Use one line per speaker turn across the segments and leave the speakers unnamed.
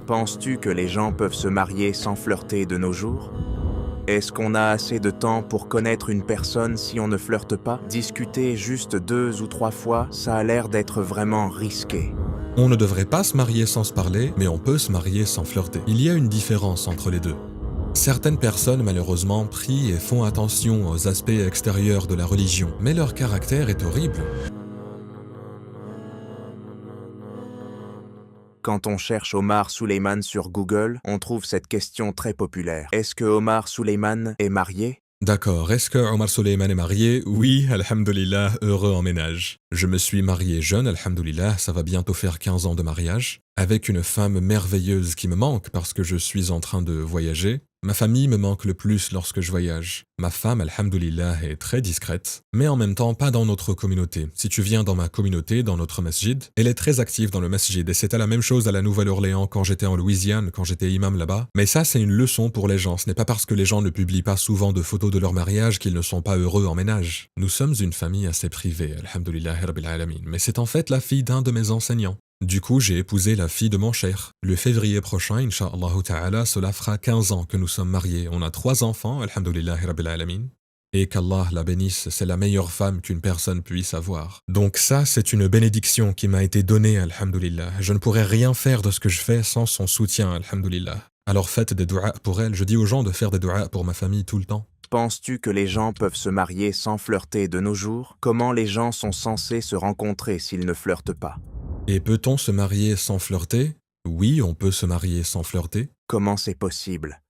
Penses-tu que les gens peuvent se marier sans flirter de nos jours? Est-ce qu'on a assez de temps pour connaître une personne si on ne flirte pas? Discuter juste 2 ou 3 fois, ça a l'air d'être vraiment risqué.
On ne devrait pas se marier sans se parler, mais on peut se marier sans flirter. Il y a une différence entre les deux. Certaines personnes, malheureusement, prient et font attention aux aspects extérieurs de la religion, mais leur caractère est horrible.
Quand on cherche Omar Souleyman sur Google, on trouve cette question très populaire. Est-ce que Omar Souleyman est marié?
D'accord, est-ce que Omar Souleyman est marié? Oui, alhamdoulilah, heureux en ménage. Je me suis marié jeune, alhamdoulilah, ça va bientôt faire 15 ans de mariage, avec une femme merveilleuse qui me manque parce que je suis en train de voyager. Ma famille me manque le plus lorsque je voyage. Ma femme, alhamdoulilah, est très discrète, mais en même temps pas dans notre communauté. Si tu viens dans ma communauté, dans notre masjid, elle est très active dans le masjid et c'était la même chose à la Nouvelle-Orléans quand j'étais en Louisiane, quand j'étais imam là-bas. Mais ça, c'est une leçon pour les gens. Ce n'est pas parce que les gens ne publient pas souvent de photos de leur mariage qu'ils ne sont pas heureux en ménage. Nous sommes une famille assez privée, alhamdoulilah rabbil alamin, mais c'est en fait la fille d'un de mes enseignants. Du coup, j'ai épousé la fille de mon cher. Le février prochain, Inch'Allah ta'ala, cela fera 15 ans que nous sommes mariés. On a 3 enfants, alhamdoulilah rabbil alamin. Et qu'Allah la bénisse, c'est la meilleure femme qu'une personne puisse avoir. Donc ça, c'est une bénédiction qui m'a été donnée, alhamdoulilah. Je ne pourrais rien faire de ce que je fais sans son soutien, alhamdoulilah. Alors faites des du'a pour elle. Je dis aux gens de faire des du'a pour ma famille tout le temps.
Penses-tu que les gens peuvent se marier sans flirter de nos jours? Comment les gens sont censés se rencontrer s'ils ne flirtent pas?
Et peut-on se marier sans flirter? Oui, on peut se marier sans flirter.
Comment c'est possible?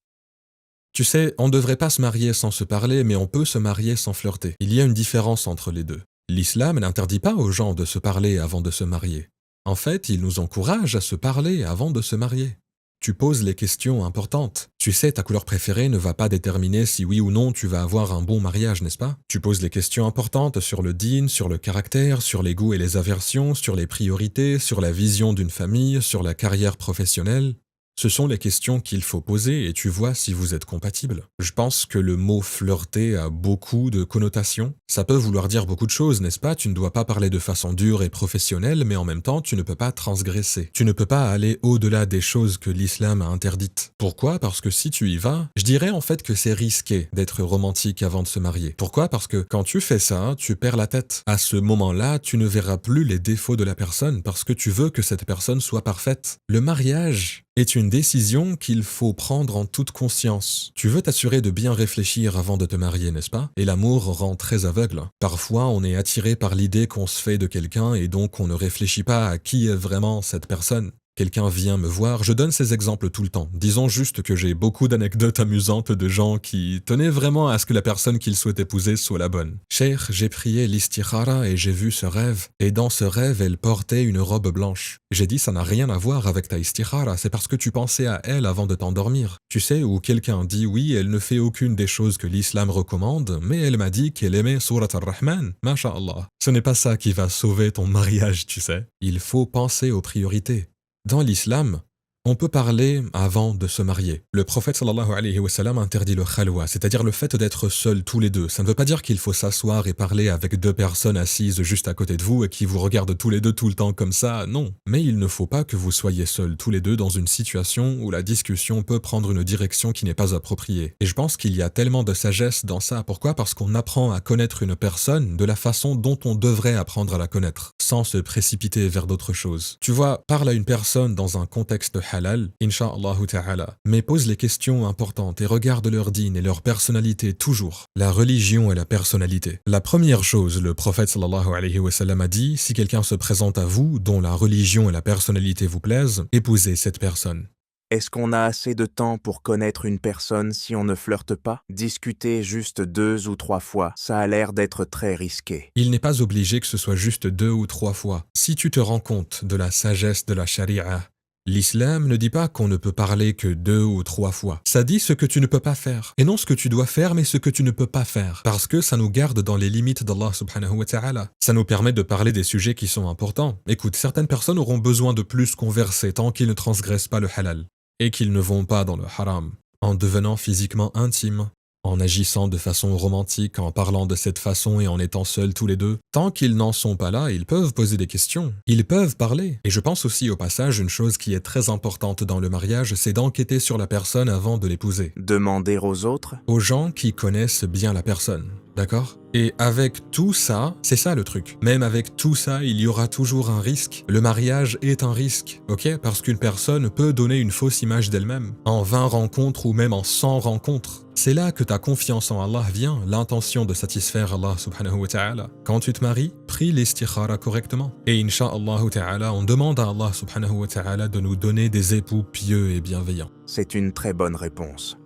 Tu sais, on ne devrait pas se marier sans se parler, mais on peut se marier sans flirter. Il y a une différence entre les deux. L'islam n'interdit pas aux gens de se parler avant de se marier. En fait, il nous encourage à se parler avant de se marier. Tu poses les questions importantes. Tu sais, ta couleur préférée ne va pas déterminer si oui ou non tu vas avoir un bon mariage, n'est-ce pas? Tu poses les questions importantes sur le dîn, sur le caractère, sur les goûts et les aversions, sur les priorités, sur la vision d'une famille, sur la carrière professionnelle. Ce sont les questions qu'il faut poser et tu vois si vous êtes compatibles. Je pense que le mot flirter a beaucoup de connotations. Ça peut vouloir dire beaucoup de choses, n'est-ce pas? Tu ne dois pas parler de façon dure et professionnelle, mais en même temps, tu ne peux pas transgresser. Tu ne peux pas aller au-delà des choses que l'islam a interdites. Pourquoi? Parce que si tu y vas, je dirais en fait que c'est risqué d'être romantique avant de se marier. Pourquoi? Parce que quand tu fais ça, tu perds la tête. À ce moment-là, tu ne verras plus les défauts de la personne parce que tu veux que cette personne soit parfaite. Le mariage est une décision qu'il faut prendre en toute conscience. Tu veux t'assurer de bien réfléchir avant de te marier, n'est-ce pas? Et l'amour rend très aveugle. Parfois, on est attiré par l'idée qu'on se fait de quelqu'un et donc on ne réfléchit pas à qui est vraiment cette personne. Quelqu'un vient me voir, je donne ces exemples tout le temps. Disons juste que j'ai beaucoup d'anecdotes amusantes de gens qui tenaient vraiment à ce que la personne qu'ils souhaitent épouser soit la bonne. Cheikh, j'ai prié l'istikhara et j'ai vu ce rêve, et dans ce rêve, elle portait une robe blanche. J'ai dit, ça n'a rien à voir avec ta istikhara, c'est parce que tu pensais à elle avant de t'endormir. Tu sais, où quelqu'un dit, oui, elle ne fait aucune des choses que l'islam recommande, mais elle m'a dit qu'elle aimait Surat al-Rahman, masha'Allah. Ce n'est pas ça qui va sauver ton mariage, tu sais. Il faut penser aux priorités. Dans l'islam, on peut parler avant de se marier. Le prophète sallallahu alayhi wa sallam interdit le khalwa, c'est-à-dire le fait d'être seuls tous les deux. Ça ne veut pas dire qu'il faut s'asseoir et parler avec 2 personnes assises juste à côté de vous et qui vous regardent tous les deux tout le temps comme ça, non. Mais il ne faut pas que vous soyez seuls tous les deux dans une situation où la discussion peut prendre une direction qui n'est pas appropriée. Et je pense qu'il y a tellement de sagesse dans ça. Pourquoi? Parce qu'on apprend à connaître une personne de la façon dont on devrait apprendre à la connaître, sans se précipiter vers d'autres choses. Tu vois, parle à une personne dans un contexte halal, Inch'Allah ta'ala, mais pose les questions importantes et regarde leur dîn et leur personnalité toujours. La religion et la personnalité. La première chose, le prophète sallallahu alayhi wa sallam a dit, si quelqu'un se présente à vous, dont la religion et la personnalité vous plaisent, épousez cette personne.
Est-ce qu'on a assez de temps pour connaître une personne si on ne flirte pas? Discuter juste 2 ou 3 fois, ça a l'air d'être très risqué.
Il n'est pas obligé que ce soit juste 2 ou 3 fois. Si tu te rends compte de la sagesse de la charia, l'islam ne dit pas qu'on ne peut parler que 2 ou 3 fois. Ça dit ce que tu ne peux pas faire. Et non ce que tu dois faire, mais ce que tu ne peux pas faire. Parce que ça nous garde dans les limites d'Allah subhanahu wa ta'ala. Ça nous permet de parler des sujets qui sont importants. Écoute, certaines personnes auront besoin de plus converser tant qu'ils ne transgressent pas le halal. Et qu'ils ne vont pas dans le haram. En devenant physiquement intimes. en agissant de façon romantique, en parlant de cette façon et en étant seuls tous les deux. Tant qu'ils n'en sont pas là, ils peuvent poser des questions, ils peuvent parler. Et je pense aussi au passage, une chose qui est très importante dans le mariage, c'est d'enquêter sur la personne avant de l'épouser.
Demander aux autres?
Aux gens qui connaissent bien la personne, d'accord? Et avec tout ça, c'est ça le truc. Même avec tout ça, il y aura toujours un risque. Le mariage est un risque, ok? Parce qu'une personne peut donner une fausse image d'elle-même. En 20 rencontres ou même en 100 rencontres. C'est là que ta confiance en Allah vient, l'intention de satisfaire Allah subhanahu wa ta'ala. Quand tu te maries, prie l'istikhara correctement. Et insha'Allah ta'ala, on demande à Allah subhanahu wa ta'ala de nous donner des époux pieux et bienveillants.
C'est une très bonne réponse.